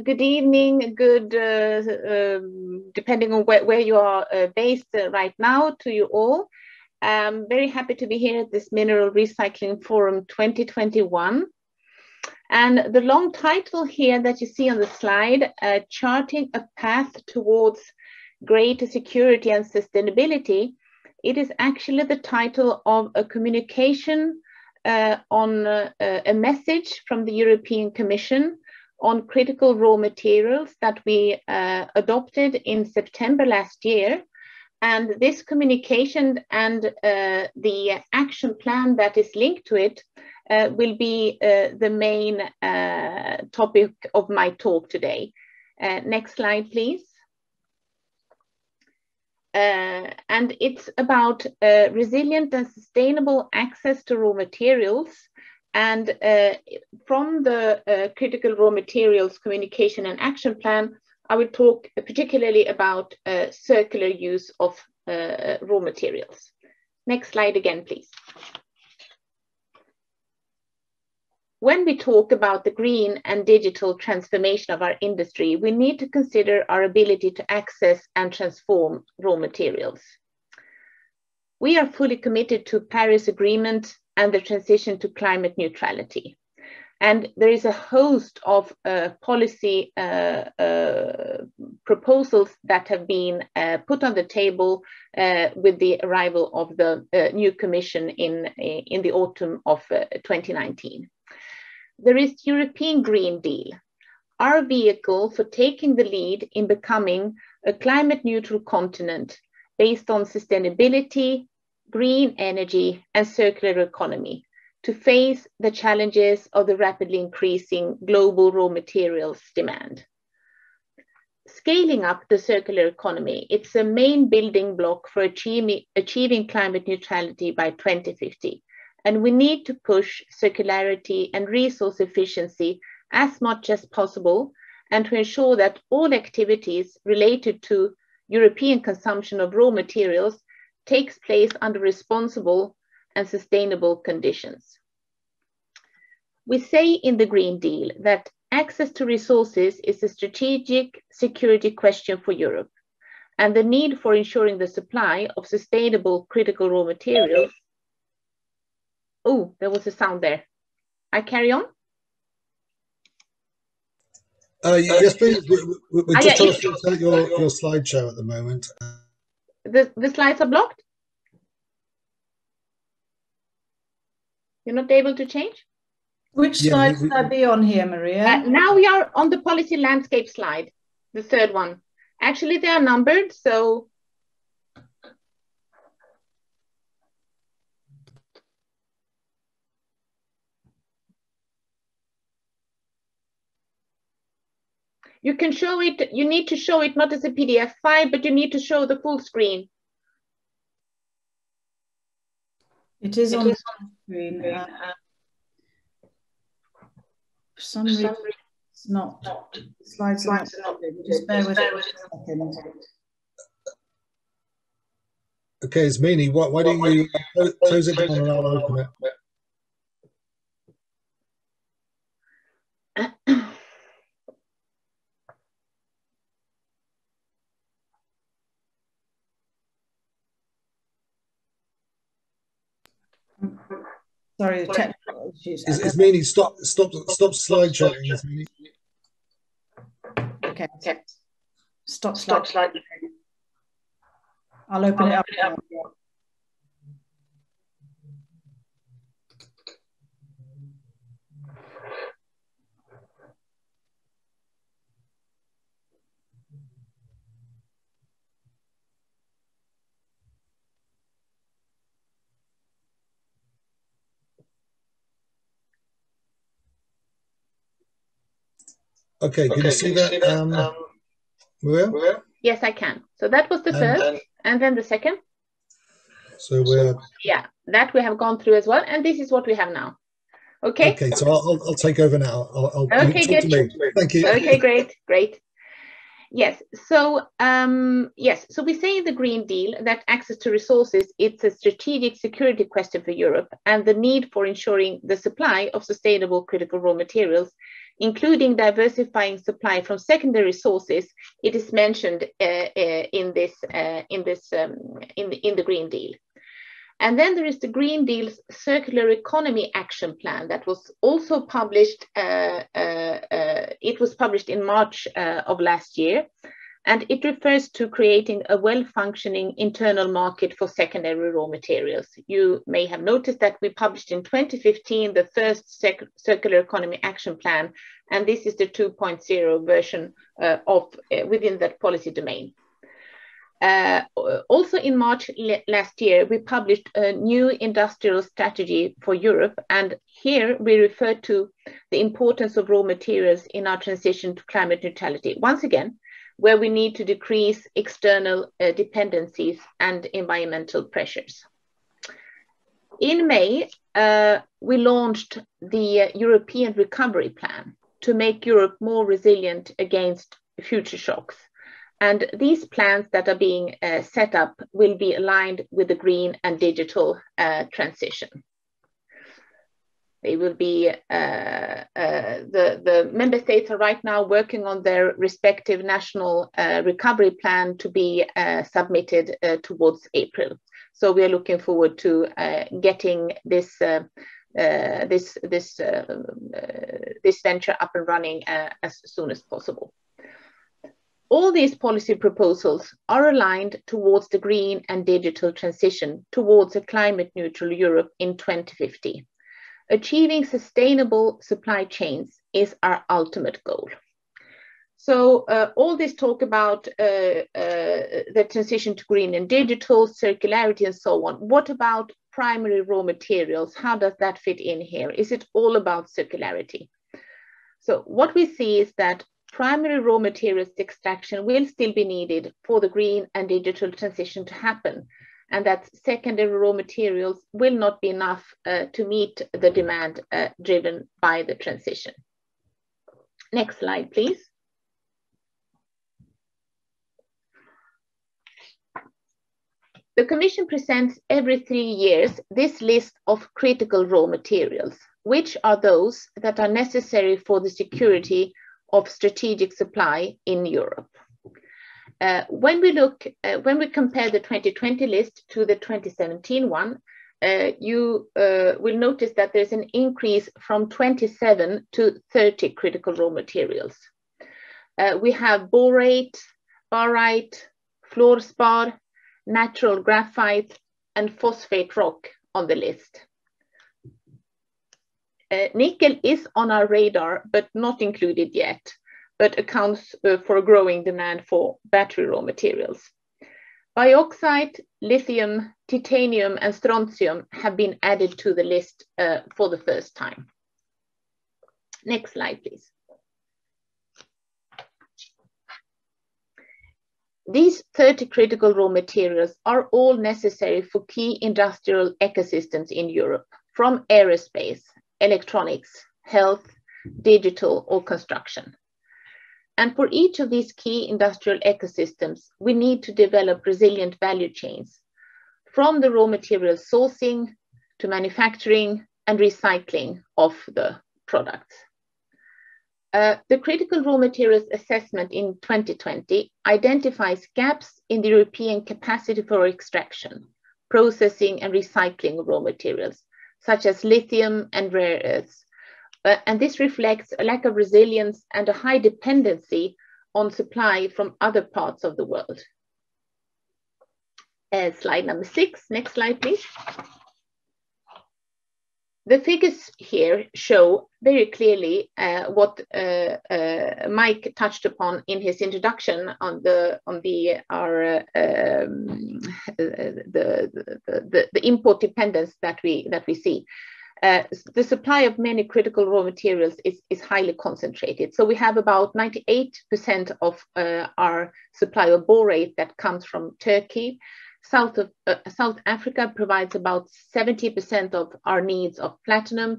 good evening, depending on where you are based right now, to you all. I'm very happy to be here at this Mineral Recycling Forum 2021. And the long title here that you see on the slide, Charting a Path Towards Greater Security and Sustainability, it is actually the title of a communication on a message from the European Commission on critical raw materials that we adopted in September last year. And this communication and the action plan that is linked to it will be the main topic of my talk today. Next slide, please. And it's about resilient and sustainable access to raw materials. And from the critical raw materials communication and action plan, I will talk particularly about circular use of raw materials. Next slide again, please. When we talk about the green and digital transformation of our industry, we need to consider our ability to access and transform raw materials. We are fully committed to Paris Agreement and the transition to climate neutrality. And there is a host of policy proposals that have been put on the table with the arrival of the new Commission in the autumn of 2019. There is the European Green Deal, our vehicle for taking the lead in becoming a climate neutral continent based on sustainability, green energy and circular economy to face the challenges of the rapidly increasing global raw materials demand. Scaling up the circular economy, it's a main building block for achieving climate neutrality by 2050. And we need to push circularity and resource efficiency as much as possible and to ensure that all activities related to European consumption of raw materials takes place under responsible and sustainable conditions. We say in the Green Deal that access to resources is a strategic security question for Europe, and the need for ensuring the supply of sustainable critical raw materials. Oh, there was a sound there. I carry on? Yes, please. We're just trying to start your slideshow at the moment. The slides are blocked? You're not able to change? Which slide should I be on here, Maria? Now we are on the policy landscape slide, the third one. Actually, they are numbered, so. You can show it, you need to show it not as a PDF file, but you need to show the full screen. It is on the screen. For some reason, it's not. The slides are not. Just bear with it a second. Okay, Ismini, why don't you close it down and I'll open it. Sorry, the technical issues. Ismini, stop slide sharing, Ismini. Okay. Stop slide. I'll open it up. Okay, can you see that, Maria? Yes, I can. So that was the first, and then the second. So we're... Yeah, that we have gone through as well, and this is what we have now. Okay? Okay, so I'll take over now. Okay, talk good. to me. Thank you. Okay, great. Yes, so so we say in the Green Deal that access to resources, it's a strategic security question for Europe, and the need for ensuring the supply of sustainable critical raw materials including diversifying supply from secondary sources. It is mentioned in the Green Deal. And then there is the Green Deal's Circular Economy Action Plan that was also published. It was published in March of last year, and it refers to creating a well-functioning internal market for secondary raw materials. You may have noticed that we published in 2015 the first Circular Economy Action Plan, and this is the 2.0 version within that policy domain. Also in March last year, we published a new industrial strategy for Europe, and here we refer to the importance of raw materials in our transition to climate neutrality. Once again, where we need to decrease external dependencies and environmental pressures. In May, we launched the European Recovery Plan to make Europe more resilient against future shocks. And these plans that are being set up will be aligned with the green and digital transition. They will be, the member states are right now working on their respective national recovery plan to be submitted towards April. So we are looking forward to getting this venture up and running as soon as possible. All these policy proposals are aligned towards the green and digital transition towards a climate neutral Europe in 2050. Achieving sustainable supply chains is our ultimate goal. So all this talk about the transition to green and digital, circularity and so on, what about primary raw materials? How does that fit in here? Is it all about circularity? So what we see is that primary raw materials extraction will still be needed for the green and digital transition to happen, and that secondary raw materials will not be enough to meet the demand driven by the transition. Next slide, please. The Commission presents every 3 years this list of critical raw materials, which are those that are necessary for the security of strategic supply in Europe. When we compare the 2020 list to the 2017 one, you will notice that there's an increase from 27 to 30 critical raw materials. We have borate, barite, fluorspar, natural graphite, and phosphate rock on the list. Nickel is on our radar, but not included yet, but accounts for a growing demand for battery raw materials. Bauxite, lithium, titanium, and strontium have been added to the list for the first time. Next slide, please. These 30 critical raw materials are all necessary for key industrial ecosystems in Europe, from aerospace, electronics, health, digital, or construction. And for each of these key industrial ecosystems, we need to develop resilient value chains, from the raw material sourcing to manufacturing and recycling of the products. The critical raw materials assessment in 2020 identifies gaps in the European capacity for extraction, processing, and recycling of raw materials, such as lithium and rare earths. And this reflects a lack of resilience and a high dependency on supply from other parts of the world. Slide number 6, next slide, please. The figures here show very clearly what Mike touched upon in his introduction on the import dependence that we see. The supply of many critical raw materials is highly concentrated. So we have about 98% of our supply of borate that comes from Turkey. South Africa provides about 70% of our needs of platinum,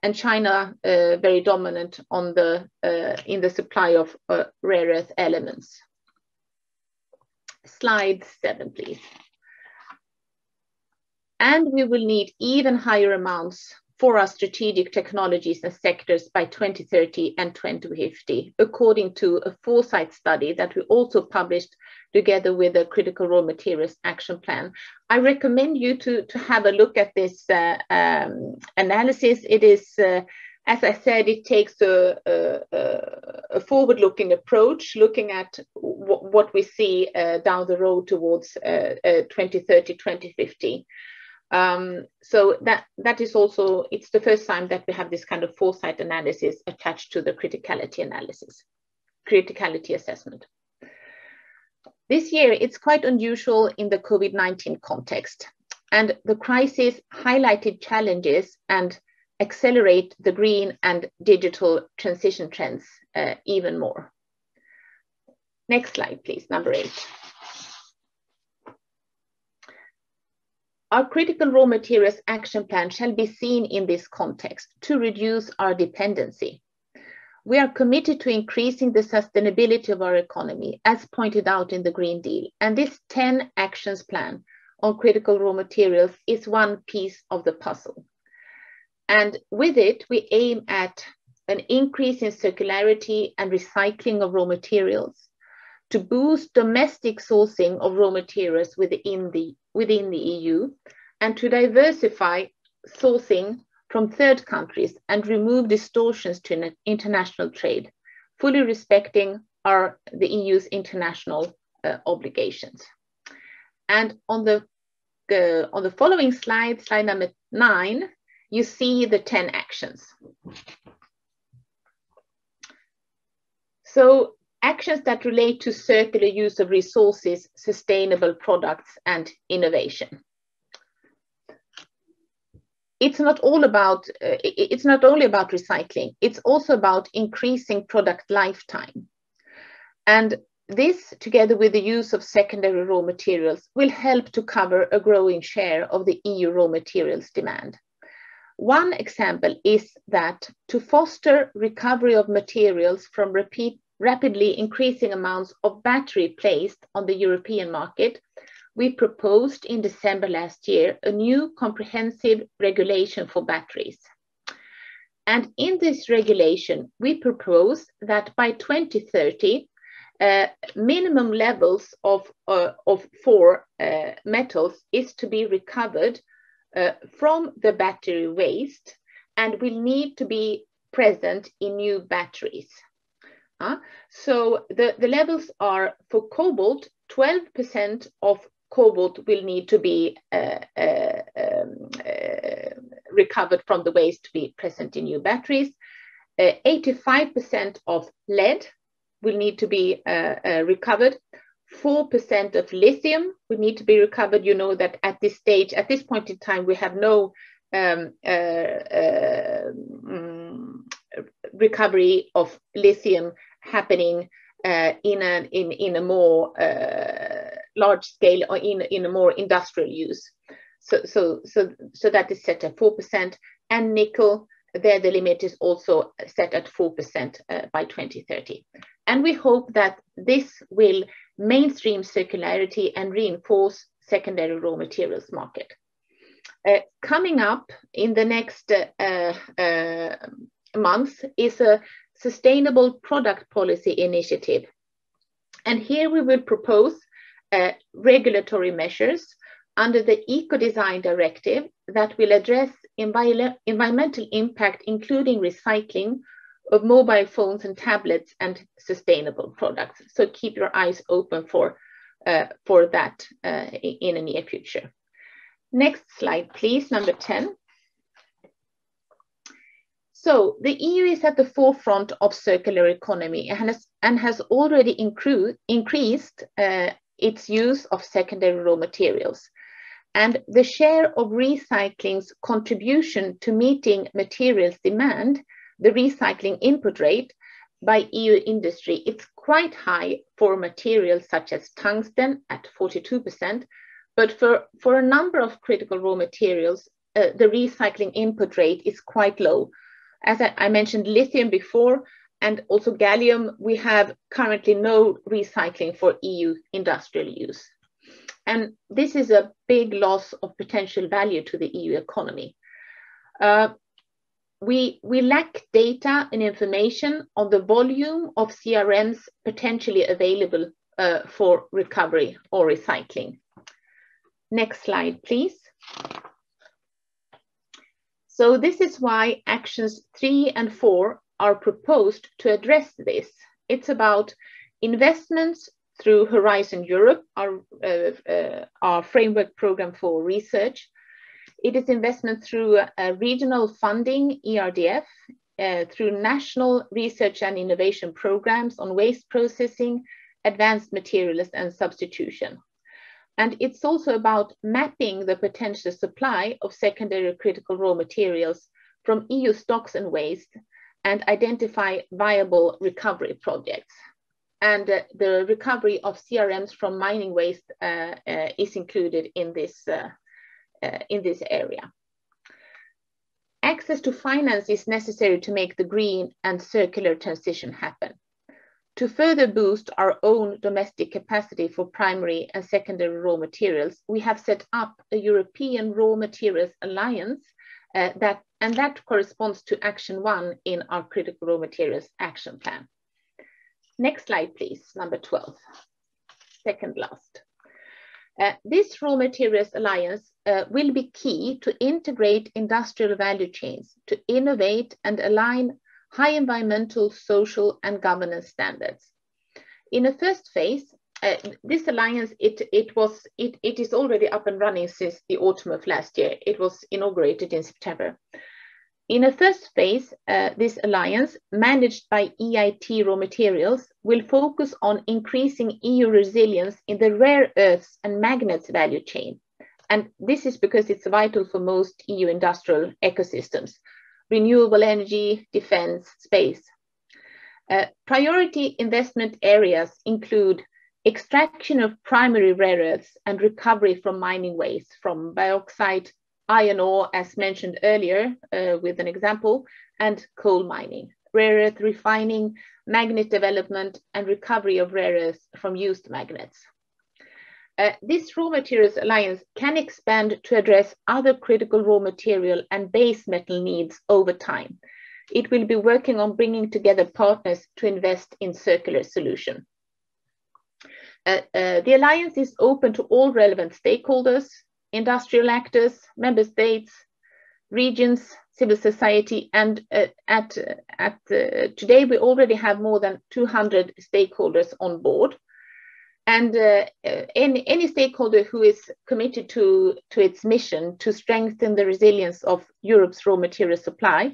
and China very dominant on in the supply of rare earth elements. Slide 7, please. And we will need even higher amounts for our strategic technologies and sectors by 2030 and 2050, according to a foresight study that we also published together with the Critical Raw Materials Action Plan. I recommend you to have a look at this analysis. It is, as I said, it takes a forward-looking approach, looking at what we see down the road towards 2030, 2050. So that is also, it's the first time that we have this kind of foresight analysis attached to the criticality assessment. This year, it's quite unusual in the COVID-19 context, and the crisis highlighted challenges and accelerate the green and digital transition trends even more. Next slide, please, number 8. Our Critical Raw Materials Action Plan shall be seen in this context to reduce our dependency. We are committed to increasing the sustainability of our economy, as pointed out in the Green Deal, and this 10 actions plan on critical raw materials is one piece of the puzzle. And with it, we aim at an increase in circularity and recycling of raw materials, to boost domestic sourcing of raw materials within the EU, and to diversify sourcing from third countries and remove distortions to international trade, fully respecting the EU's international obligations. And on the following slide, slide number 9, you see the 10 actions. So actions that relate to circular use of resources, sustainable products, and innovation. It's not only about recycling, it's also about increasing product lifetime. And this, together with the use of secondary raw materials, will help to cover a growing share of the EU raw materials demand. One example is that to foster recovery of materials from rapidly increasing amounts of battery placed on the European market, we proposed in December last year a new comprehensive regulation for batteries. And in this regulation, we propose that by 2030, minimum levels of 4 metals is to be recovered from the battery waste and will need to be present in new batteries. So the levels are for cobalt, 12% of cobalt will need to be recovered from the waste to be present in new batteries. 85% of lead will need to be recovered. 4% of lithium will need to be recovered. You know that at this stage, at this point in time, we have no recovery of lithium happening in a more large scale or in a more industrial use. So that is set at 4%, and nickel, there the limit is also set at 4% by 2030. And we hope that this will mainstream circularity and reinforce secondary raw materials market. Coming up in the next month is a sustainable product policy initiative. And here we will propose regulatory measures under the Eco-Design Directive that will address environmental impact, including recycling of mobile phones and tablets and sustainable products. So keep your eyes open for that in the near future. Next slide, please, number 10. So the EU is at the forefront of circular economy and has already increased its use of secondary raw materials. And the share of recycling's contribution to meeting materials demand, the recycling input rate by EU industry, it's quite high for materials such as tungsten at 42%, but for a number of critical raw materials, the recycling input rate is quite low. As I mentioned lithium before, and also gallium, we have currently no recycling for EU industrial use. And this is a big loss of potential value to the EU economy. we lack data and information on the volume of CRMs potentially available for recovery or recycling. Next slide, please. So this is why actions 3 and 4 are proposed to address this. It's about investments through Horizon Europe, our framework program for research. It is investment through regional funding, ERDF, through national research and innovation programs on waste processing, advanced materials and substitution. And it's also about mapping the potential supply of secondary critical raw materials from EU stocks and waste and identify viable recovery projects. And the recovery of CRMs from mining waste is included in this area. Access to finance is necessary to make the green and circular transition happen. To further boost our own domestic capacity for primary and secondary raw materials, we have set up a European Raw Materials Alliance that corresponds to Action 1 in our Critical Raw Materials Action Plan. Next slide, please, number 12, second last. This Raw Materials Alliance will be key to integrate industrial value chains, to innovate and align high environmental, social and governance standards. In a first phase, this alliance, it is already up and running since the autumn of last year. It was inaugurated in September. In a first phase, this alliance, managed by EIT Raw Materials, will focus on increasing EU resilience in the rare earths and magnets value chain. And this is because it's vital for most EU industrial ecosystems: renewable energy, defense, space. Priority investment areas include extraction of primary rare earths and recovery from mining waste, from bauxite, iron ore, as mentioned earlier with an example, and coal mining, rare earth refining, magnet development, and recovery of rare earths from used magnets. This Raw Materials Alliance can expand to address other critical raw material and base metal needs over time. It will be working on bringing together partners to invest in circular solutions. The Alliance is open to all relevant stakeholders, industrial actors, member states, regions, civil society, and today we already have more than 200 stakeholders on board. And any stakeholder who is committed to its mission to strengthen the resilience of Europe's raw material supply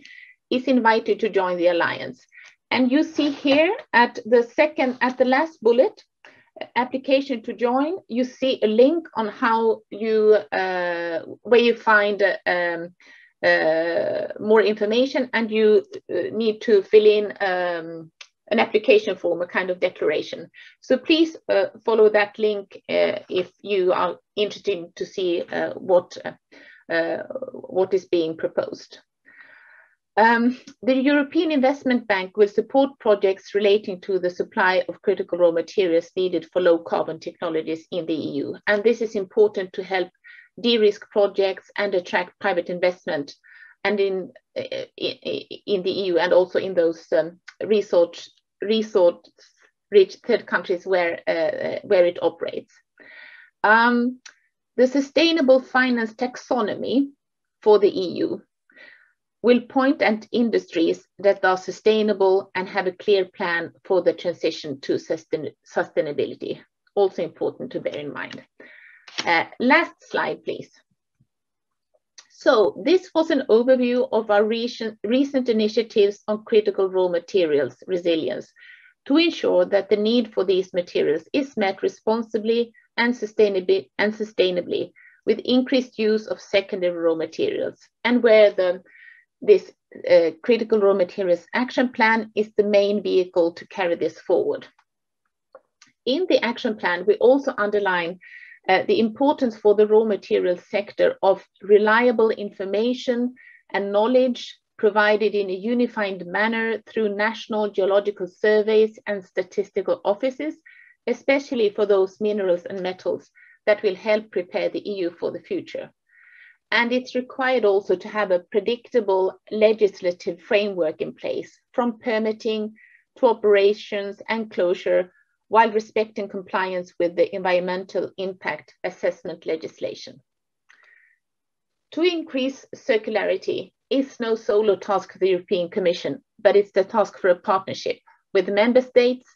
is invited to join the Alliance. And you see here at the last bullet, application to join, you see a link on how you where you find more information, and you need to fill in an application form, a kind of declaration. So please follow that link if you are interested to see what is being proposed. The European Investment Bank will support projects relating to the supply of critical raw materials needed for low carbon technologies in the EU. And this is important to help de-risk projects and attract private investment, and in the EU, and also in those resource-rich third countries where it operates. The sustainable finance taxonomy for the EU will point at industries that are sustainable and have a clear plan for the transition to sustainability. Also important to bear in mind. Last slide, please. So this was an overview of our recent initiatives on critical raw materials resilience to ensure that the need for these materials is met responsibly and sustainably with increased use of secondary raw materials, and where this Critical Raw Materials Action Plan is the main vehicle to carry this forward. In the action plan, we also underline the importance for the raw materials sector of reliable information and knowledge provided in a unified manner through national geological surveys and statistical offices, especially for those minerals and metals that will help prepare the EU for the future. And it's required also to have a predictable legislative framework in place, from permitting to operations and closure, while respecting compliance with the environmental impact assessment legislation. To increase circularity is no solo task for the European Commission, but it's the task for a partnership with member states,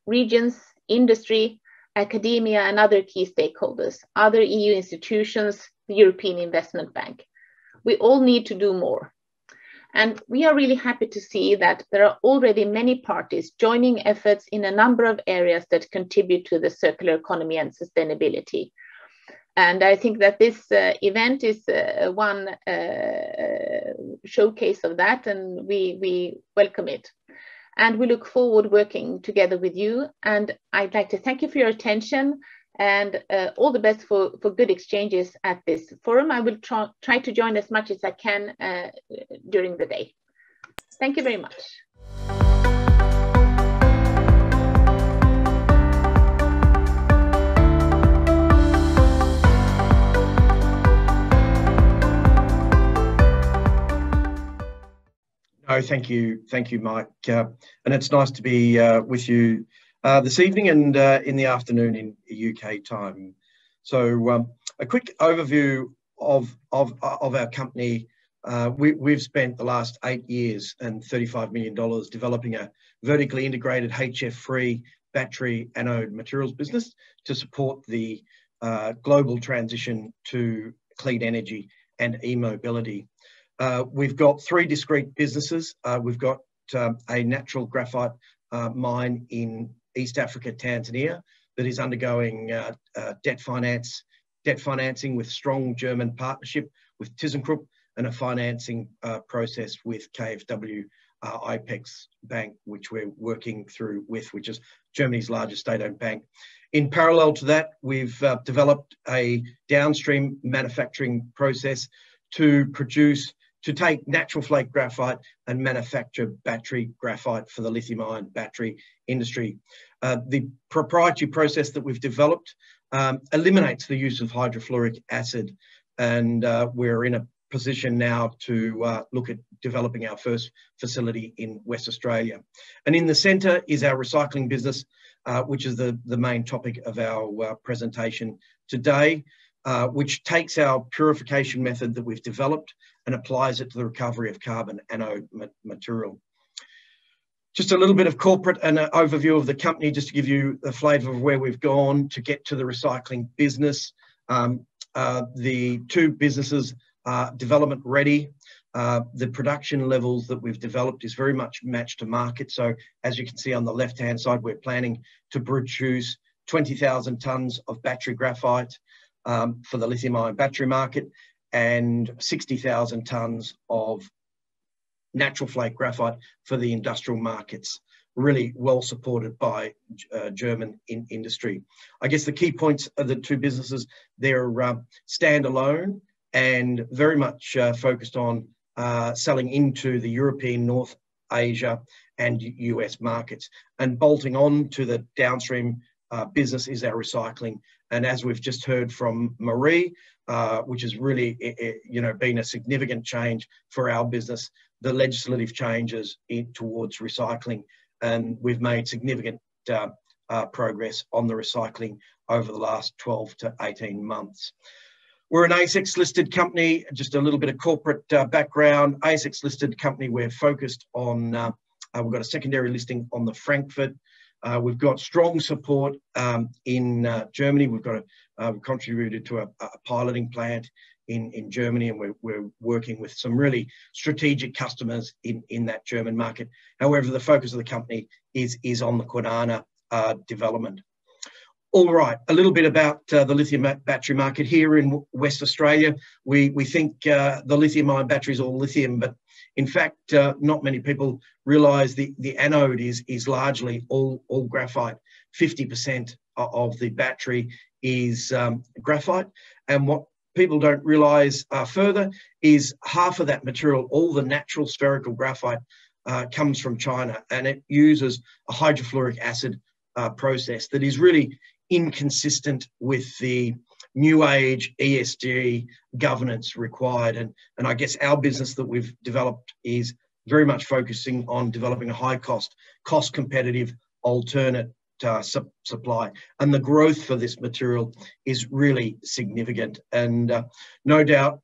regions, industry, academia, and other key stakeholders, other EU institutions, the European Investment Bank. We all need to do more. And we are really happy to see that there are already many parties joining efforts in a number of areas that contribute to the circular economy and sustainability. And I think that this event is one showcase of that, and we welcome it. And we look forward working together with you. And I'd like to thank you for your attention, and all the best for good exchanges at this forum. I will try to join as much as I can during the day. Thank you very much. No, thank you, Mike. And it's nice to be with you this evening and in the afternoon in UK time. So a quick overview of our company. We've spent the last 8 years and $35 million developing a vertically integrated HF-free battery anode materials business to support the global transition to clean energy and e-mobility. We've got 3 discrete businesses. We've got a natural graphite mine in East Africa, Tanzania, that is undergoing debt financing with strong German partnership with ThyssenKrupp, and a financing process with KfW IPEX Bank, which we're working through with, which is Germany's largest state-owned bank. In parallel to that, we've developed a downstream manufacturing process to take natural flake graphite and manufacture battery graphite for the lithium-ion battery industry. The proprietary process that we've developed eliminates the use of hydrofluoric acid, and we're in a position now to look at developing our first facility in West Australia. And in the centre is our recycling business, which is the main topic of our presentation today, which takes our purification method that we've developed and applies it to the recovery of carbon anode material. Just a little bit of corporate and an overview of the company, just to give you a flavour of where we've gone to get to the recycling business. The 2 businesses are development ready. The production levels that we've developed is very much matched to market. So as you can see on the left-hand side, we're planning to produce 20,000 tonnes of battery graphite for the lithium-ion battery market, and 60,000 tonnes of natural flake graphite for the industrial markets, really well supported by German industry. I guess the key points of the 2 businesses, they're standalone and very much focused on selling into the European, North Asia and US markets. And bolting on to the downstream business is our recycling. And as we've just heard from Marie, which has really been a significant change for our business, the legislative changes towards recycling, and we've made significant progress on the recycling over the last 12 to 18 months. We're an ASX listed company. Just a little bit of corporate background. ASX listed company, we're focused on, we've got a secondary listing on the Frankfurt. We've got strong support in Germany. We've contributed to a piloting plant in Germany, and we're working with some really strategic customers in that German market. However, the focus of the company is on the Kwinana development. All right, a little bit about the lithium battery market here in West Australia. We think the lithium-ion battery is all lithium, but in fact, not many people realise the anode is largely all graphite. 50% of the battery is graphite, and what people don't realise further is half of that material, all the natural spherical graphite, comes from China, and it uses a hydrofluoric acid process that is really inconsistent with the new age ESG governance required. And I guess our business that we've developed is very much focusing on developing a high cost competitive alternate supply. And the growth for this material is really significant. And no doubt,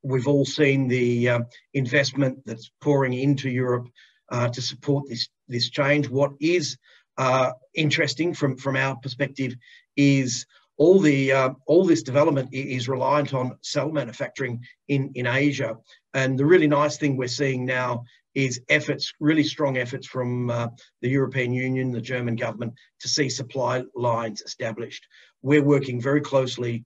we've all seen the investment that's pouring into Europe to support this change. What is interesting from our perspective is all this development is reliant on cell manufacturing in Asia. And the really nice thing we're seeing now is really strong efforts from the European Union, the German government, to see supply lines established. We're working very closely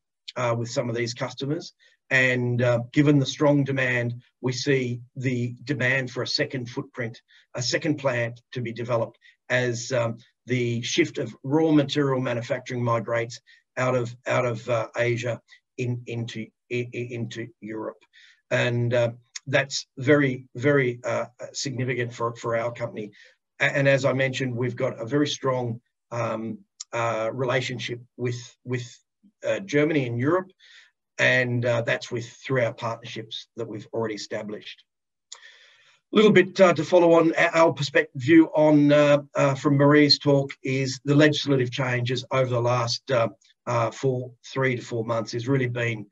with some of these customers, and given the strong demand, we see the demand for a second footprint, a second plant to be developed as the shift of raw material manufacturing migrates out of Asia into Europe. And that's very, very significant for our company. And as I mentioned, we've got a very strong relationship with Germany and Europe, and that's through our partnerships that we've already established. A little bit to follow on our perspective view on from Marie's talk is the legislative changes over the last 3 to 4 months has really been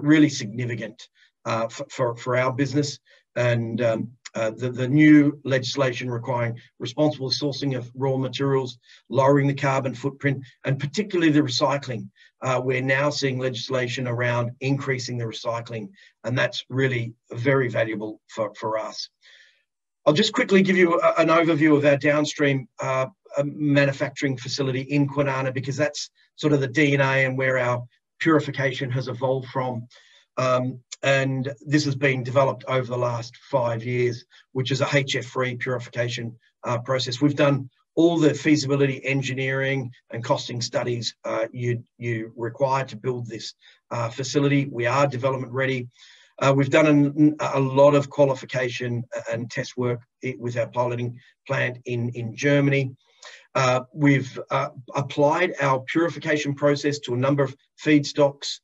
really significant for our business. And the new legislation requiring responsible sourcing of raw materials, lowering the carbon footprint, and particularly the recycling. We're now seeing legislation around increasing the recycling, and that's really very valuable for us. I'll just quickly give you an overview of our downstream manufacturing facility in Kwinana, because that's sort of the DNA and where our purification has evolved from. And this has been developed over the last 5 years, which is a HF-free purification process. We've done all the feasibility engineering and costing studies you require to build this facility. We are development ready. We've done a lot of qualification and test work with our piloting plant in Germany. We've applied our purification process to a number of feedstocks,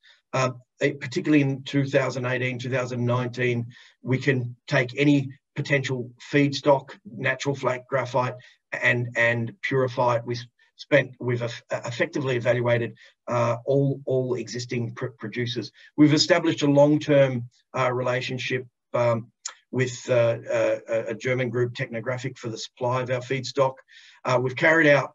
particularly in 2018, 2019. We can take any potential feedstock, natural flake graphite, and purify it. We've effectively evaluated all existing producers. We've established a long-term relationship with a German group, Technographic, for the supply of our feedstock. We've carried out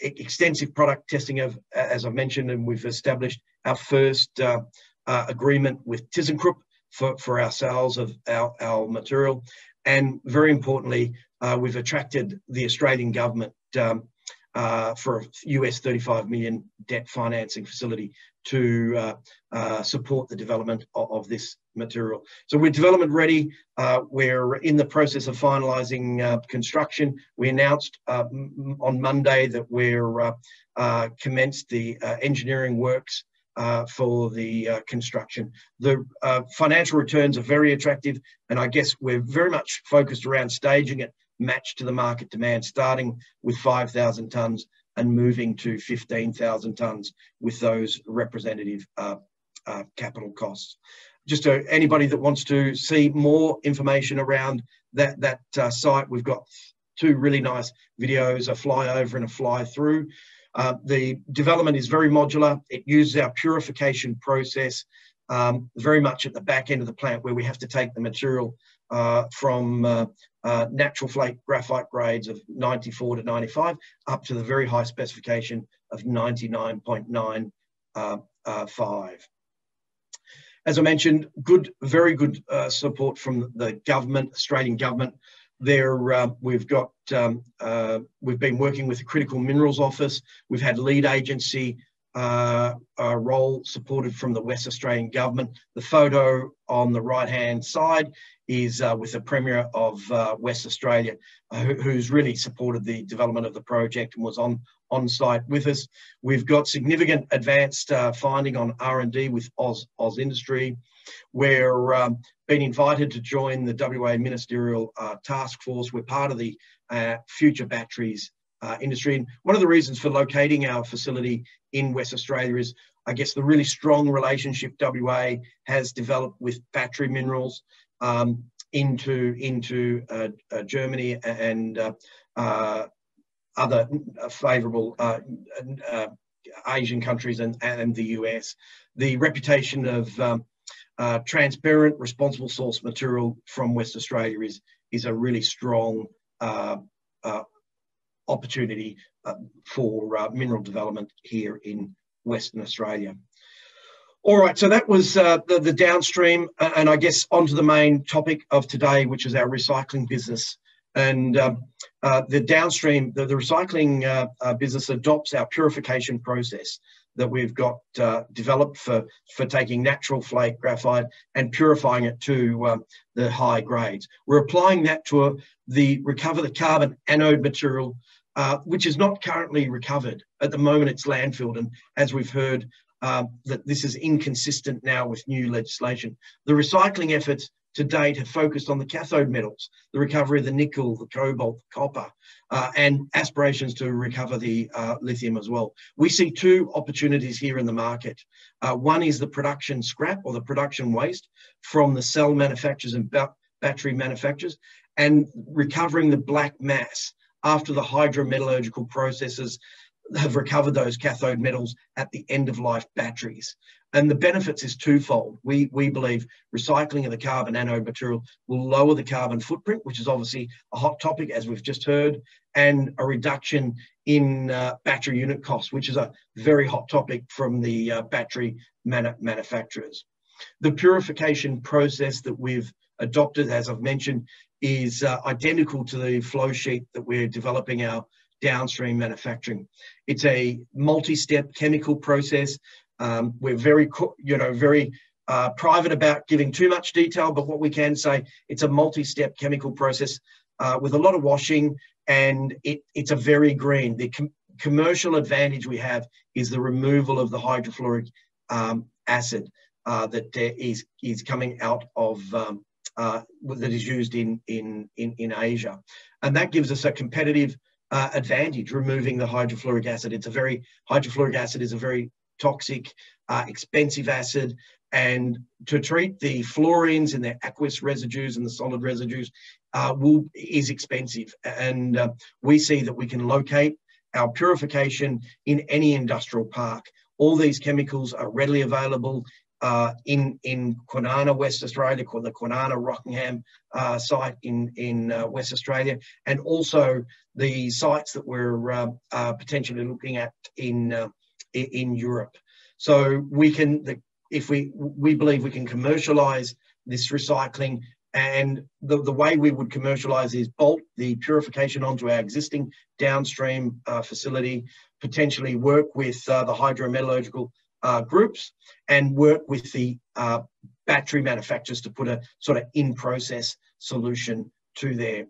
extensive product testing as I mentioned, and we've established our first agreement with ThyssenKrupp for our sales of our material. And very importantly, we've attracted the Australian government for a US $35 million debt financing facility to support the development of this material. So we're development ready. We're in the process of finalising construction. We announced on Monday that we're commenced the engineering works for the construction. The financial returns are very attractive, and I guess we're very much focused around staging it matched to the market demand, starting with 5,000 tonnes and moving to 15,000 tonnes with those representative capital costs. Just anybody that wants to see more information around that site, we've got 2 really nice videos, a flyover and a fly through. The development is very modular. It uses our purification process very much at the back end of the plant, where we have to take the material from natural flake graphite grades of 94 to 95 up to the very high specification of 99.95. As I mentioned, very good support from the government, Australian government. We've been working with the Critical Minerals Office. We've had lead agency role supported from the West Australian government. The photo on the right-hand side is with the Premier of West Australia, who's really supported the development of the project and was on site with us. We've got significant advanced finding on R&D with AusIndustry. We're been invited to join the WA Ministerial Task Force. We're part of the Future Batteries industry. And one of the reasons for locating our facility in West Australia is, I guess, the really strong relationship WA has developed with battery minerals into Germany and other favourable Asian countries and the US. The reputation of transparent, responsible source material from West Australia is a really strong opportunity for mineral development here in Western Australia. All right, so that was the downstream, and I guess onto the main topic of today, which is our recycling business. And the downstream, the recycling business adopts our purification process that we've got developed for taking natural flake graphite and purifying it to the high grades. We're applying that to recover the carbon anode material, which is not currently recovered. At the moment, it's landfilled, and as we've heard, that this is inconsistent now with new legislation. The recycling efforts to date have focused on the cathode metals, the recovery of the nickel, the cobalt, the copper, and aspirations to recover the lithium as well. We see two opportunities here in the market. One is the production scrap or the production waste from the cell manufacturers and battery manufacturers, and recovering the black mass after the hydrometallurgical processes have recovered those cathode metals at the end of life batteries. And the benefits is twofold. We believe recycling of the carbon anode material will lower the carbon footprint, which is obviously a hot topic, as we've just heard, and a reduction in battery unit costs, which is a very hot topic from the battery manufacturers. The purification process that we've adopted, as I've mentioned, is identical to the flow sheet that we're developing our downstream manufacturing. It's a multi-step chemical process. We're very private about giving too much detail, but what we can say, it's a multi-step chemical process with a lot of washing, and it's a very green. The commercial advantage we have is the removal of the hydrofluoric acid that is coming out of that is used in Asia, and that gives us a competitive advantage, removing the hydrofluoric acid. Hydrofluoric acid is a very toxic, expensive acid, and to treat the fluorines in their aqueous residues and the solid residues is expensive. And we see that we can locate our purification in any industrial park. All these chemicals are readily available in Kwinana, West Australia, called the Kwinana Rockingham site in West Australia, and also the sites that we're potentially looking at in Europe. So we believe we can commercialise this recycling, and the way we would commercialise is bolt the purification onto our existing downstream facility, potentially work with the hydrometallurgical groups, and work with the battery manufacturers to put a sort of in-process solution to their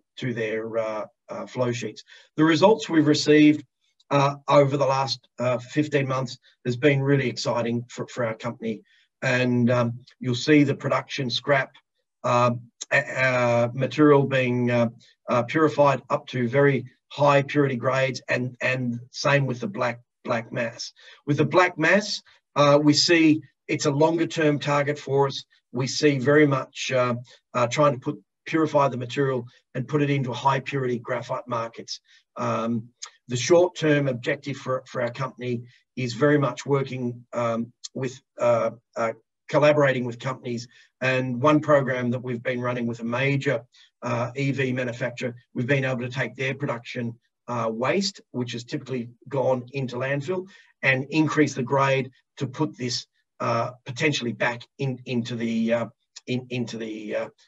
flow sheets. The results we've received over the last 15 months has been really exciting for our company, and you'll see the production scrap material being purified up to very high purity grades, and same with the black mass. With the black mass, we see it's a longer term target for us. We see very much trying to purify the material and put it into high purity graphite markets. The short term objective for our company is very much working with collaborating with companies, and one program that we've been running with a major EV manufacturer, we've been able to take their production waste, which has typically gone into landfill, and increase the grade to put this potentially back into the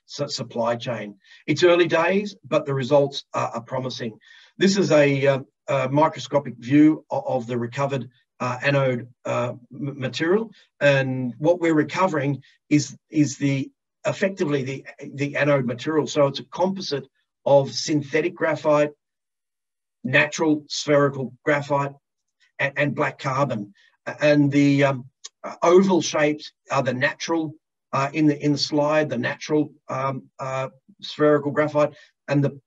supply chain. It's early days, but the results are promising. This is a microscopic view of the recovered anode material, and what we're recovering is effectively the anode material. So it's a composite of synthetic graphite, natural spherical graphite, and black carbon, and the oval shapes are the natural in the slide, the natural spherical graphite, and the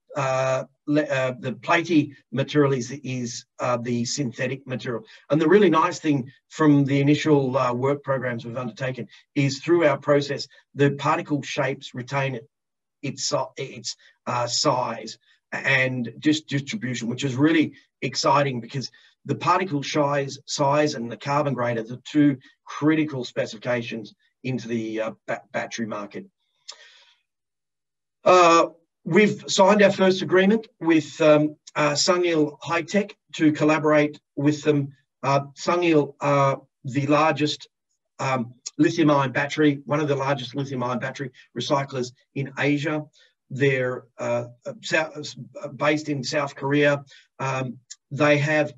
the platy material is the synthetic material. And the really nice thing from the initial work programs we've undertaken is through our process, the particle shapes retain its size and distribution, which is really exciting because the particle size and the carbon grade are the two critical specifications into the battery market. We've signed our first agreement with SungIL High-Tech to collaborate with them. SungIL are the largest lithium-ion battery, one of the largest lithium-ion battery recyclers in Asia. They're based in South Korea. They have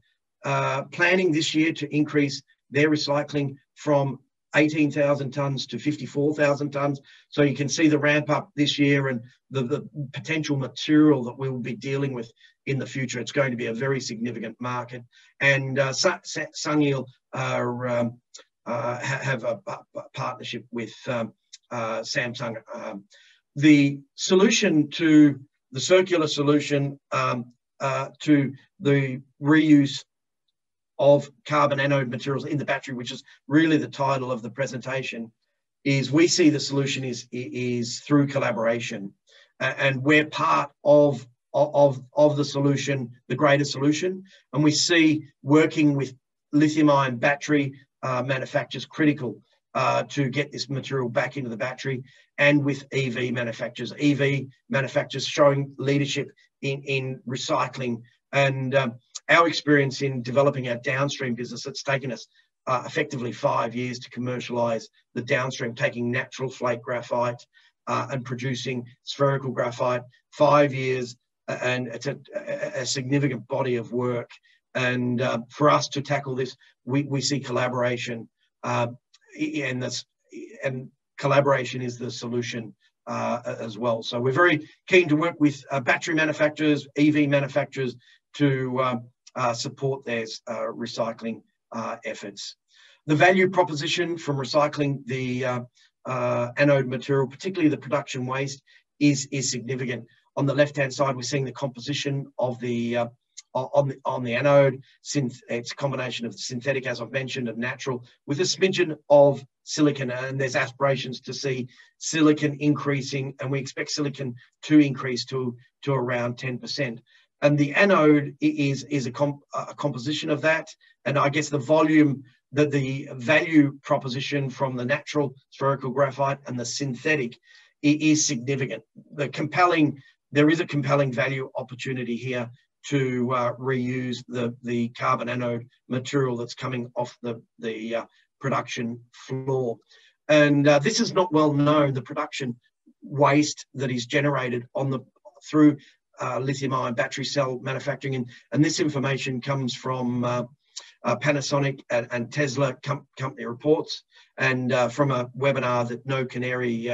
planning this year to increase their recycling from 18,000 tonnes to 54,000 tonnes. So you can see the ramp up this year and the potential material that we will be dealing with in the future. It's going to be a very significant market. And SungIL have a partnership with Samsung. The solution to the circular solution to the reuse of carbon anode materials in the battery, which is really the title of the presentation, is we see the solution is through collaboration, and we're part of the solution, the greater solution, and we see working with lithium-ion battery manufacturers critical to get this material back into the battery, and with EV manufacturers showing leadership in recycling. And our experience in developing our downstream business, it's taken us effectively 5 years to commercialise the downstream, taking natural flake graphite and producing spherical graphite. 5 years, and it's a significant body of work. And for us to tackle this, we see collaboration, and collaboration is the solution as well. So we're very keen to work with battery manufacturers, EV manufacturers, to support their recycling efforts. The value proposition from recycling the anode material, particularly the production waste, is significant. On the left-hand side, we're seeing the composition of the on the anode. It's a combination of synthetic, as I've mentioned, and natural, with a smidgen of silicon, and there's aspirations to see silicon increasing, and we expect silicon to increase to around 10%. And the anode is a composition of that, and I guess the volume, the value proposition from the natural spherical graphite and the synthetic is significant. There is a compelling value opportunity here to reuse the carbon anode material that's coming off the production floor. And this is not well known, the production waste that is generated through lithium-ion battery cell manufacturing. And this information comes from Panasonic and Tesla company reports, and from a webinar that No Canary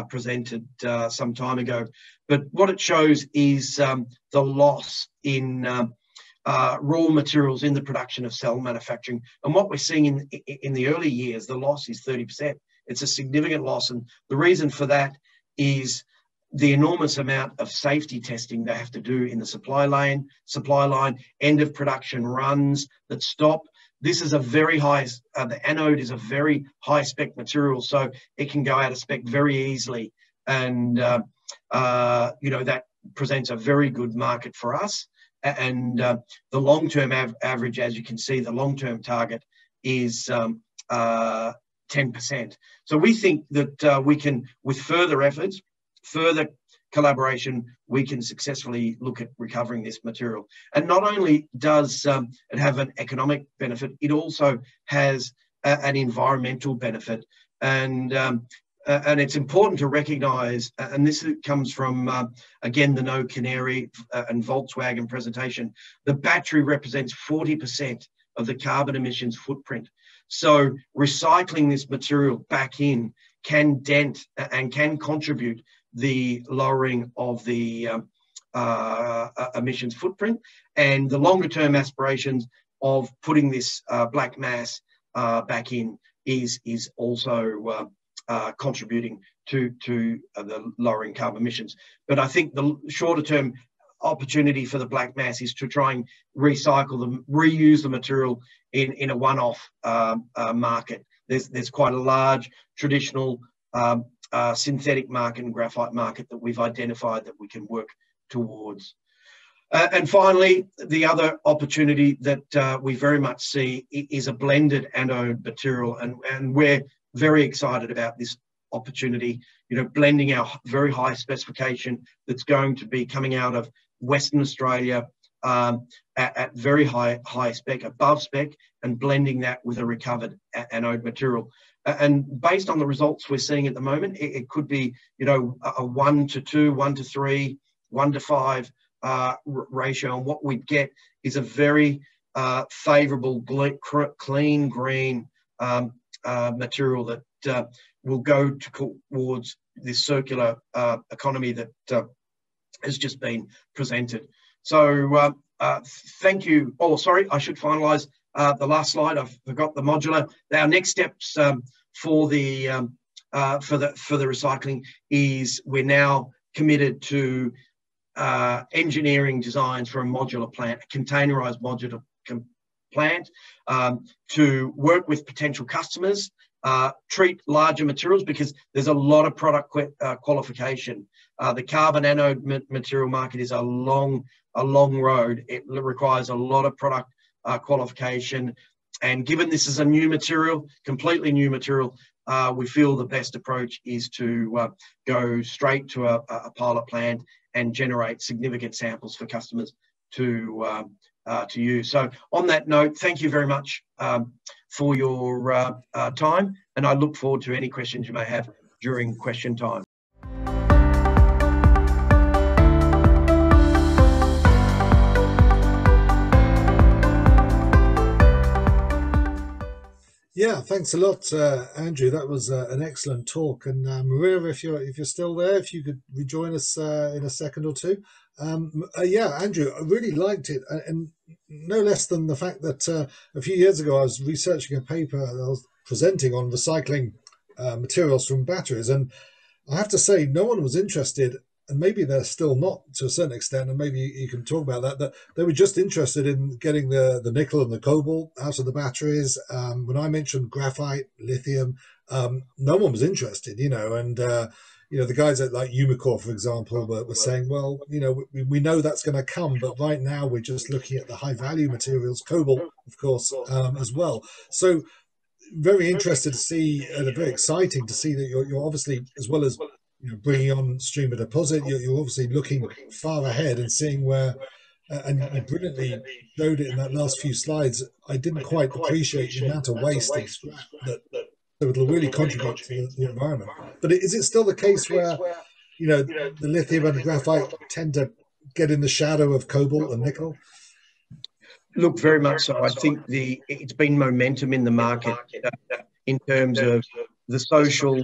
presented some time ago. But what it shows is the loss in raw materials in the production of cell manufacturing. And what we're seeing in the early years, the loss is 30%. It's a significant loss. And the reason for that is the enormous amount of safety testing they have to do in the supply line, end of production runs that stop. This is a very high, the anode is a very high spec material, so it can go out of spec very easily. And, that presents a very good market for us. And the long-term average, as you can see, the long-term target is 10%. So we think that we can, with further efforts, further collaboration, we can successfully look at recovering this material. And not only does it have an economic benefit, it also has an environmental benefit. And it's important to recognise, and this comes from, again, the No Canary and Volkswagen presentation, the battery represents 40% of the carbon emissions footprint. So recycling this material back in can dent and can contribute the lowering of the emissions footprint, and the longer term aspirations of putting this black mass back in is also contributing to the lowering carbon emissions. But I think the shorter term opportunity for the black mass is to try and recycle them, reuse the material in a one-off market. There's quite a large traditional synthetic market and graphite market that we've identified that we can work towards. And finally, the other opportunity that we very much see is a blended anode material, and we're very excited about this opportunity, you know, blending our very high specification that's going to be coming out of Western Australia at very high spec, above spec, and blending that with a recovered anode material. And based on the results we're seeing at the moment, it could be, you know, a 1:2, 1:3, 1:5 ratio. And what we'd get is a very favourable, clean green material that will go towards this circular economy that has just been presented. So thank you. Oh, sorry, I should finalise the last slide. I forgot the modular. Our next steps for the recycling is we're now committed to engineering designs for a modular plant, a containerised modular plant, to work with potential customers, treat larger materials, because there's a lot of product qualification. The carbon anode material market is a long road. It requires a lot of product qualification, and given this is a new material, completely new material, we feel the best approach is to go straight to a pilot plant and generate significant samples for customers to use. So on that note, thank you very much for your time, and I look forward to any questions you may have during question time. Yeah, thanks a lot, Andrew. That was an excellent talk. And Maria, if you're still there, if you could rejoin us in a second or two. Yeah, Andrew, I really liked it, and no less than the fact that a few years ago I was researching a paper that I was presenting on recycling materials from batteries, and I have to say no one was interested, and maybe they're still not to a certain extent, and maybe you can talk about that they were just interested in getting the nickel and the cobalt out of the batteries. When I mentioned graphite, lithium, no one was interested, you know, and you know, the guys at like Umicore, for example, were saying, well, you know, we know that's going to come, but right now we're just looking at the high value materials, cobalt, of course, as well. So very interested to see, and very exciting to see that you're obviously, as well as, you know, bringing on stream a deposit, you're obviously looking far ahead and seeing where, and you brilliantly showed it in that last few slides. I didn't quite appreciate the amount of waste and scrap that it'll really contribute to the environment. But is it still the case where, you know, the lithium and the graphite tend to get in the shadow of cobalt and nickel? Look, very much so. I think it's been momentum in the market in terms of the social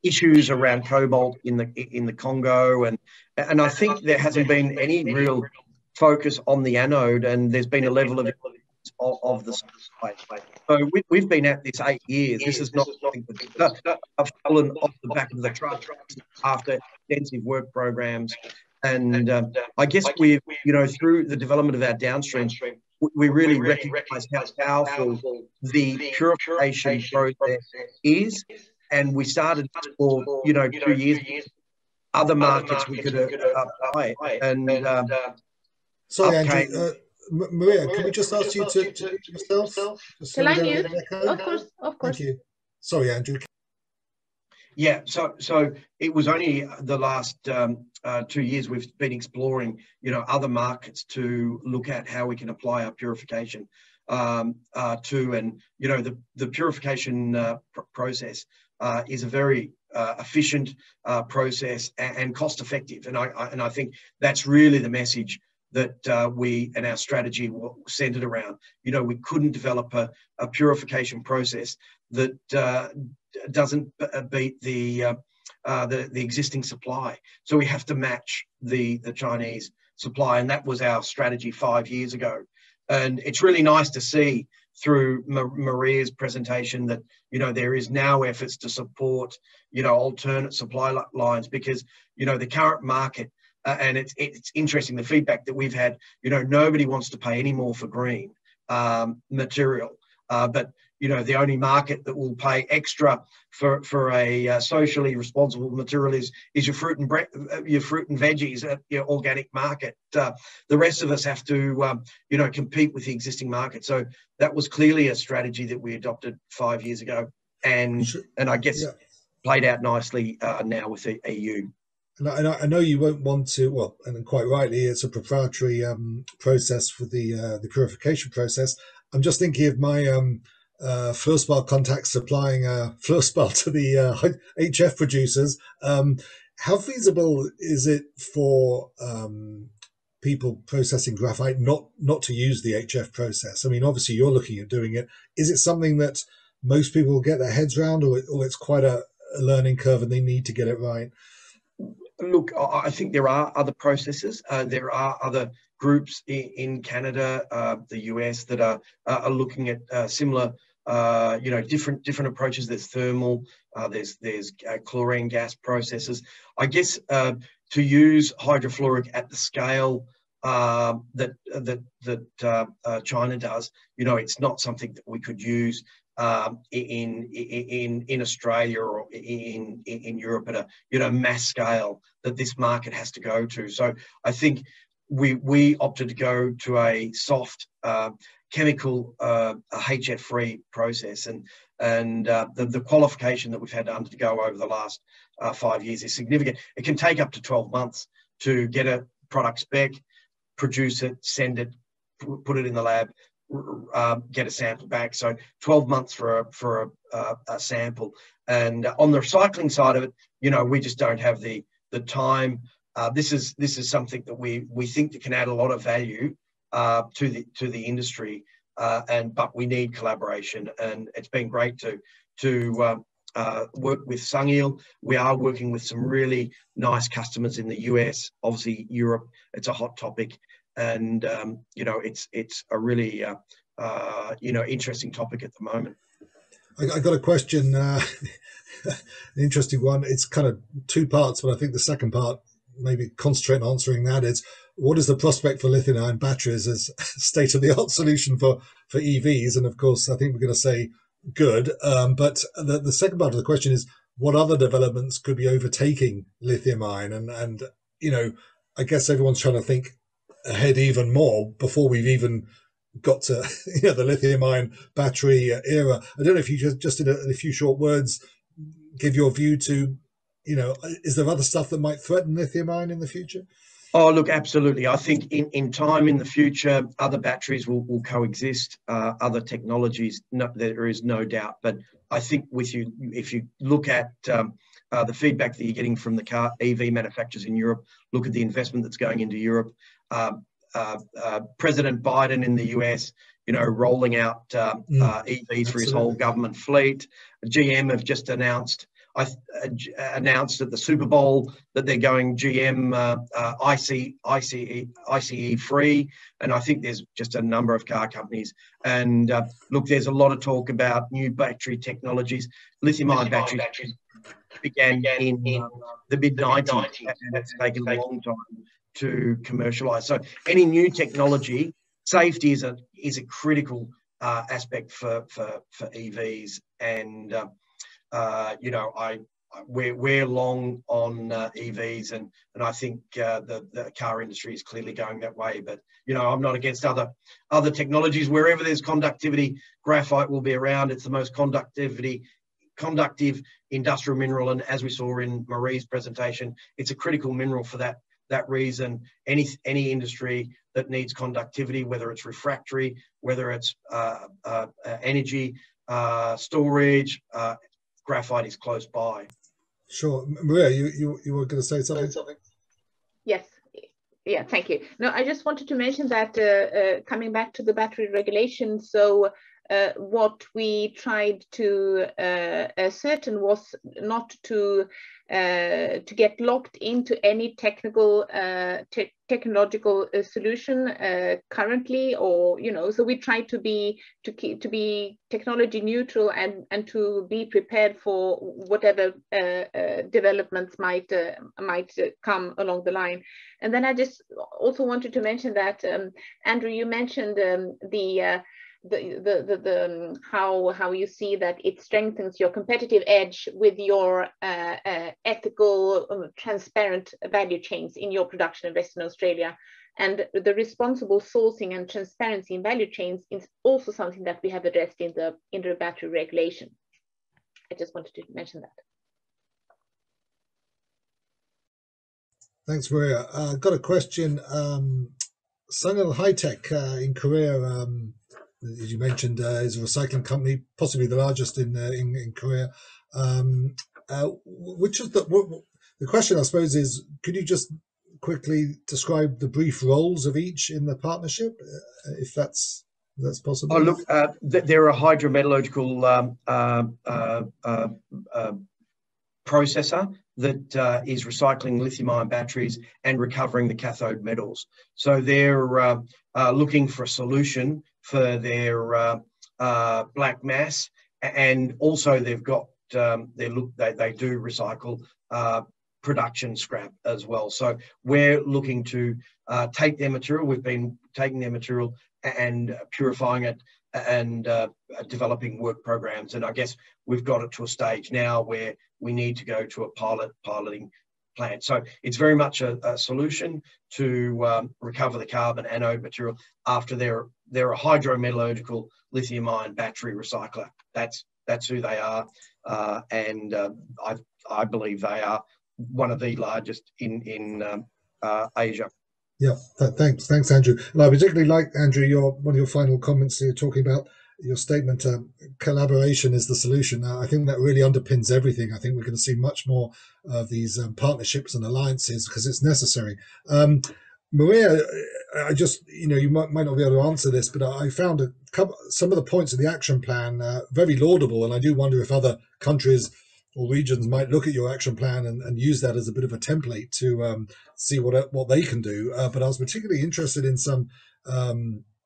issues around cobalt in the Congo, and I think there hasn't been any real focus on the anode, and there's been a level of the supply. So we've been at this 8 years. This is not something that I've fallen off the back of the truck after extensive work programs. And I guess we've, you know, through the development of our downstream, we really recognise how powerful the purification process is. And we started for, you know, 2 years, other markets we could apply. And sorry, Andrew. Maria, can we just ask you to yourself? Shall I mute? Of course. Thank you. Sorry, Andrew. Yeah, so it was only the last 2 years we've been exploring, you know, other markets to look at how we can apply our purification to, and you know, the purification process is a very efficient process and cost effective, and I think that's really the message that we and our strategy were centered around. You know, we couldn't develop a purification process that doesn't beat the existing supply. So we have to match the Chinese supply, and that was our strategy 5 years ago. And it's really nice to see through Maria's presentation that, you know, there is now efforts to support, you know, alternate supply lines, because, you know, the current market and it's interesting, the feedback that we've had, you know, nobody wants to pay any more for green material, but you know, the only market that will pay extra for a socially responsible material is your fruit and veggies at your organic market. The rest of us have to, you know, compete with the existing market. So that was clearly a strategy that we adopted 5 years ago, and I guess played out nicely now with the EU. And I know you won't want to, well, and quite rightly, it's a proprietary process for the purification process. I'm just thinking of my fluorspar contacts supplying fluorspar to the HF producers. How feasible is it for people processing graphite not to use the HF process? I mean, obviously you're looking at doing it. Is it something that most people will get their heads around, or it's quite a learning curve and they need to get it right? Look, I think there are other processes. There are other groups in Canada, the US, that are looking at similar, you know, different approaches. There's thermal, there's chlorine gas processes. I guess to use hydrofluoric at the scale that China does, you know, it's not something that we could use in Australia or in Europe at a, you know, mass scale that this market has to go to. So I think we opted to go to a soft chemical HF-free process, and the qualification that we've had to undergo over the last 5 years is significant. It can take up to 12 months to get a product spec, produce it, send it, put it in the lab, get a sample back. So 12 months for a sample. And on the recycling side of it, you know, we just don't have the time. This is something that we think that can add a lot of value to the industry, but we need collaboration. And it's been great to work with Sungil. We are working with some really nice customers in the US, obviously Europe. It's a hot topic. And, you know, it's a really, you know, interesting topic at the moment. I got a question, an interesting one. It's kind of two parts, but I think the second part, maybe concentrate on answering that, is what is the prospect for lithium-ion batteries as state-of-the-art solution for EVs? And of course, I think we're going to say good. But the second part of the question is, what other developments could be overtaking lithium-ion? And you know, I guess everyone's trying to think ahead even more before we've even got to, you know, the lithium-ion battery era. I don't know if you just in a few short words give your view to, you know, is there other stuff that might threaten lithium-ion in the future? Oh, look, absolutely. I think in time in the future, other batteries will coexist, other technologies, there is no doubt. But I think with you, if you look at the feedback that you're getting from the car EV manufacturers in Europe, look at the investment that's going into Europe. President Biden in the US, you know, rolling out EVs for his whole government fleet. GM have just announced at the Super Bowl that they're going GM ICE free, and I think there's just a number of car companies. And look, there's a lot of talk about new battery technologies. Lithium-ion batteries began in the mid-90s, and it's taken a long time to commercialize. So any new technology, safety is a critical aspect for EVs, and you know, we're long on EVs, and I think the car industry is clearly going that way. But you know, I'm not against other technologies. Wherever there's conductivity, graphite will be around. It's the most conductive industrial mineral, and as we saw in Marie's presentation, it's a critical mineral for that reason. Any industry that needs conductivity, whether it's refractory, whether it's energy storage, graphite is close by. Sure. Maria, you were going to say something? Yes. Yeah, thank you. No, I just wanted to mention that coming back to the battery regulation, so what we tried to ascertain was not to get locked into any technological solution currently, or so we try to be technology neutral and to be prepared for whatever developments might come along the line. And then I just also wanted to mention that Andrew, you mentioned how you see that it strengthens your competitive edge with your ethical, transparent value chains in your production in Western Australia. And the responsible sourcing and transparency in value chains is also something that we have addressed in the battery regulation. I just wanted to mention that. Thanks, Maria. Got a question. Sungil High-Tech in Korea, as you mentioned, is a recycling company, possibly the largest in Korea. Which of the question, I suppose, is, could you just quickly describe the brief roles of each in the partnership, if that's possible? Oh, look, they're a hydrometallurgical processor that is recycling lithium-ion batteries and recovering the cathode metals. So they're looking for a solution for their black mass, and also they've got they do recycle production scrap as well. So we're looking to take their material. We've been taking their material and purifying it and developing work programs. And I guess we've got it to a stage now where we need to go to a piloting plant. So it's very much a solution to recover the carbon anode material after they're a hydrometallurgical lithium-ion battery recycler. That's who they are, and I believe they are one of the largest in Asia. Yeah, thanks, Andrew. And I particularly like, Andrew, one of your final comments here, talking about your statement, collaboration is the solution. I think that really underpins everything. I think we're going to see much more of these partnerships and alliances because it's necessary. Maria, I just, you might not be able to answer this, but I found some of the points of the action plan very laudable, and I do wonder if other countries or regions might look at your action plan and use that as a bit of a template to see what they can do. But I was particularly interested in some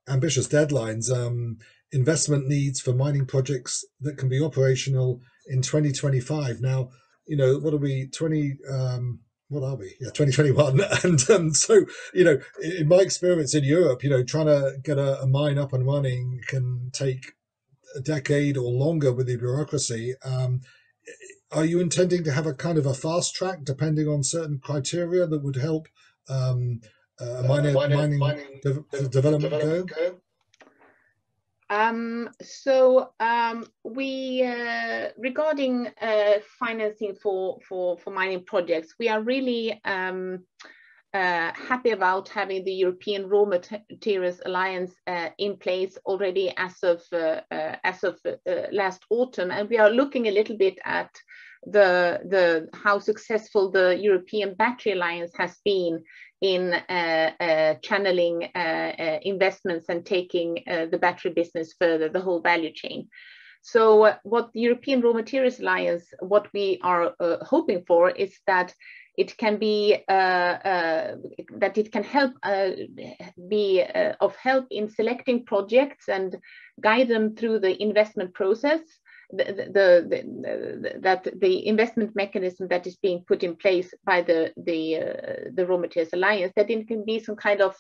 ambitious deadlines, investment needs for mining projects that can be operational in 2025. Now, what are we, 2021. And so, in my experience in Europe, trying to get a mine up and running can take a decade or longer with the bureaucracy. Are you intending to have a kind of a fast track depending on certain criteria that would help mining development go? We regarding financing for mining projects, we are really happy about having the European Raw Materials Alliance in place already as of last autumn, and we are looking a little bit at how successful the European Battery Alliance has been in channeling investments and taking the battery business further, the whole value chain. So what the European Raw Materials Alliance, what we are hoping for is that it can be that it can help be of help in selecting projects and guide them through the investment process. That the investment mechanism that is being put in place by the Raw Materials Alliance, that it can be some kind of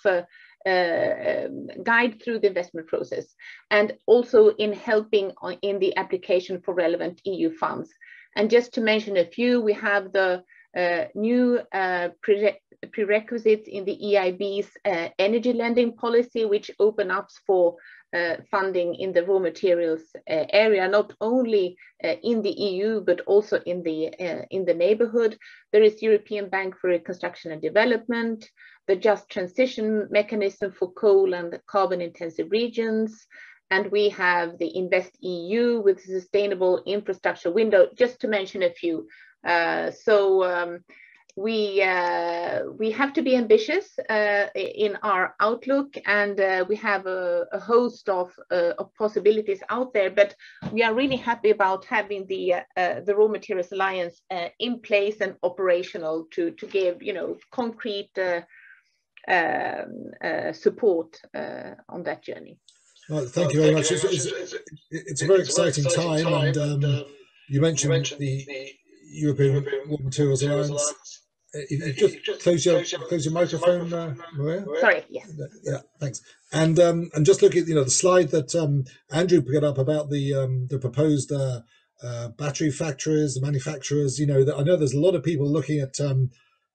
guide through the investment process, and also in helping in the application for relevant EU funds. And just to mention a few, we have the new prerequisites in the EIB's energy lending policy, which open up for funding in the raw materials area, not only in the EU but also in the neighborhood. There is European Bank for Reconstruction and Development, the Just Transition Mechanism for coal and carbon-intensive regions, and we have the Invest EU with the Sustainable Infrastructure Window, just to mention a few. we have to be ambitious in our outlook, and we have a host of possibilities out there. But we are really happy about having the Raw Materials Alliance in place and operational to give, you know, concrete support on that journey. Well, thank you very much. It's a very exciting time, and you mentioned the European Raw Materials Alliance. If you just close your microphone, Maria. Sorry. Yes. Yeah. Thanks. And just look at, you know, the slide that Andrew put up about the proposed battery factories, the manufacturers. You know, I know there's a lot of people looking at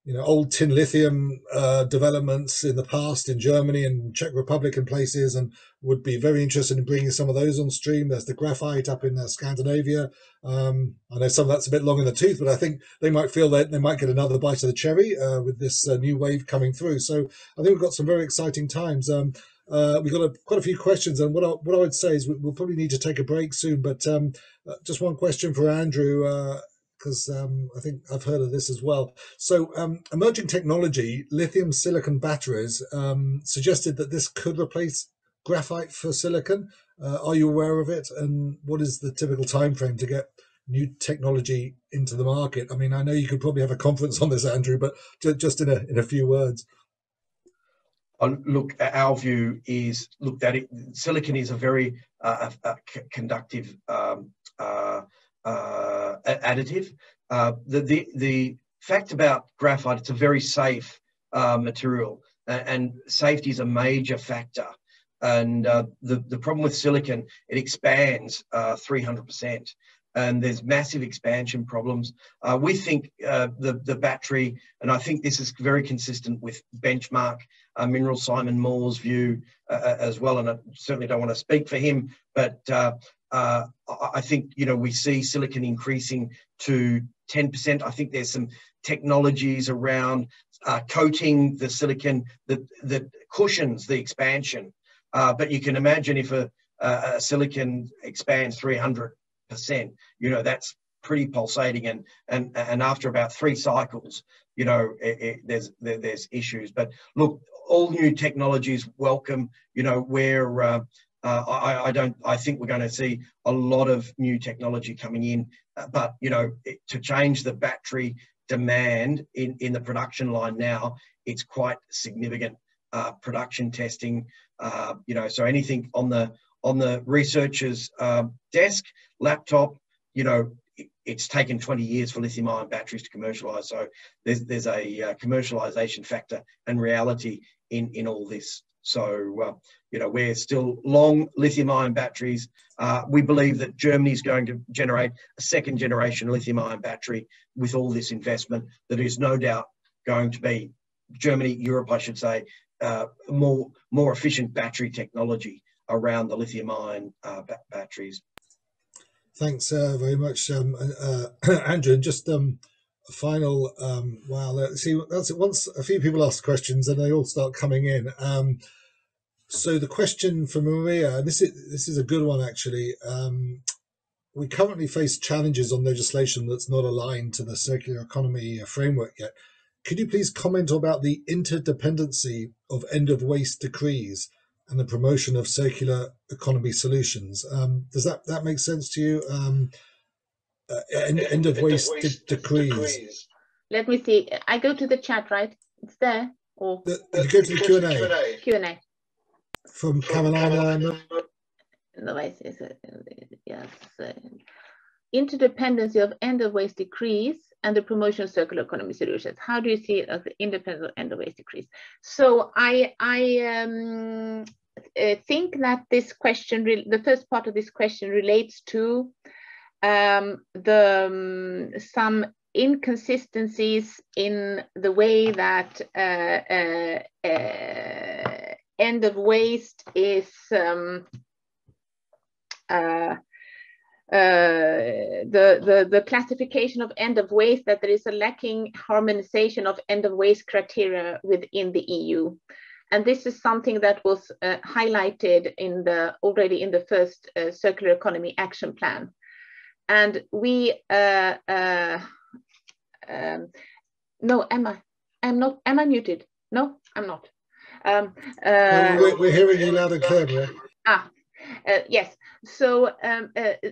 you know, old tin lithium developments in the past in Germany and Czech Republic and places, and would be very interested in bringing some of those on stream. There's the graphite up in Scandinavia. I know some of that's a bit long in the tooth, but I think they might feel that they might get another bite of the cherry with this new wave coming through. So I think we've got some very exciting times. We've got quite a few questions, and what I would say is we'll probably need to take a break soon, but just one question for Andrew, because I think I've heard of this as well. So emerging technology, lithium silicon batteries, suggested that this could replace graphite for silicon. Are you aware of it? And what is the typical time frame to get new technology into the market? I mean, I know you could probably have a conference on this, Andrew, but just in a few words. Look, our view is, look, that silicon is a very conductive additive. The fact about graphite, it's a very safe material, and safety is a major factor. And the problem with silicon, it expands 300%, and there's massive expansion problems. We think the battery, and I think this is very consistent with Benchmark Minerals Simon Moore's view as well, and I certainly don't want to speak for him, but I think, you know, we see silicon increasing to 10%. I think there's some technologies around coating the silicon that cushions the expansion. But you can imagine if a silicon expands 300%, you know, that's pretty pulsating, and after about 3 cycles, you know, there's issues. But look, all new technologies welcome. You know, where I think we're going to see a lot of new technology coming in, but you know, to change the battery demand in the production line now, it's quite significant. Production testing, you know, so anything on the researcher's desk, laptop, you know, it's taken 20 years for lithium-ion batteries to commercialise. So there's a commercialisation factor and reality in all this. So, you know, we're still long lithium-ion batteries. We believe that Germany is going to generate a second-generation lithium-ion battery with all this investment that is no doubt going to be, Germany, Europe, I should say, more efficient battery technology around the lithium-ion batteries. Thanks very much, Andrew. And just a final, wow, let's see, that's it. Once a few people ask questions and they all start coming in. So the question for Maria, and this is a good one actually. We currently face challenges on legislation that's not aligned to the circular economy framework yet. Could you please comment about the interdependency of end-of-waste decrees and the promotion of circular economy solutions? Does that make sense to you? End-of-waste decrees. Let me see. I go to the chat, right? It's there. Or you go to the Q&A. Q&A. From Carolina. No, yes. Interdependency of end-of-waste decrees and the promotion of circular economy solutions. How do you see it as the independent of end-of-waste decrees? So I think that this question, the first part of this question, relates to some inconsistencies in the way that end of waste is the classification of end of waste, that there is a lacking harmonization of end of waste criteria within the EU. And this is something that was highlighted already in the first Circular Economy Action Plan. And we No, am I? I'm not. Am I muted? No, I'm not. We're hearing you loud and clear, Maria. Yes. So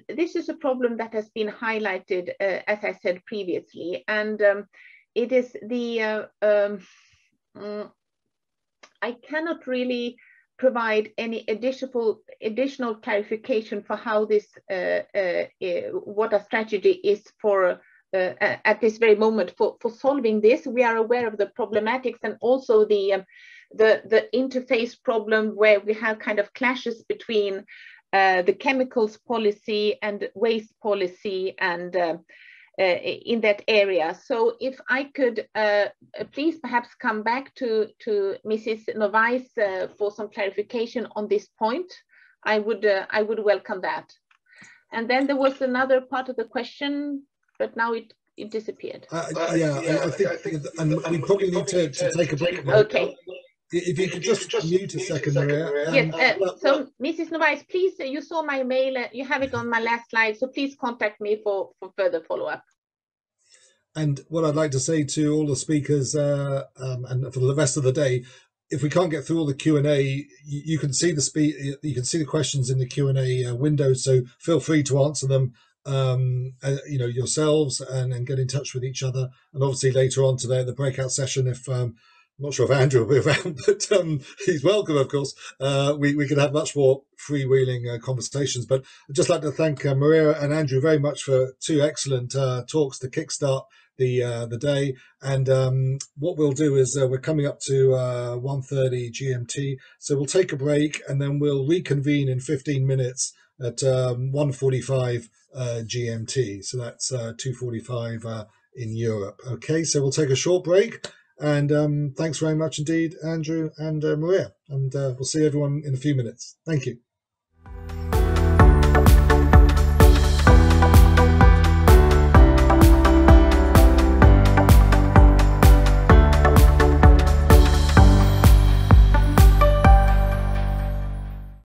this is a problem that has been highlighted, as I said previously, and it is the I cannot really provide any additional clarification for how this what a strategy is for at this very moment for solving this. We are aware of the problematics and also the interface problem where we have kind of clashes between the chemicals policy and waste policy and in that area. So if I could please perhaps come back to Mrs. Novais for some clarification on this point, I would welcome that. And then there was another part of the question, but now it disappeared. Yeah, I think, and we probably need to take a break. Okay. If you could just mute a second, Maria. Yes, so Mrs. Novais, please, you saw my mail, you have it on my last slide, so please contact me for further follow-up. And what I'd like to say to all the speakers and for the rest of the day, if we can't get through all the Q&A, you can see the questions in the Q&A window, so feel free to answer them yourselves and get in touch with each other. And obviously later on today at the breakout session, if I'm not sure if Andrew will be around, but he's welcome, of course. We can have much more freewheeling conversations. But I'd just like to thank Maria and Andrew very much for two excellent talks to kickstart the day. And what we'll do is we're coming up to 1:30 GMT, so we'll take a break and then we'll reconvene in 15 minutes at 1:45 GMT. So that's 2:45 in Europe. Okay, so we'll take a short break. And thanks very much indeed, Andrew and Maria. And we'll see everyone in a few minutes. Thank you.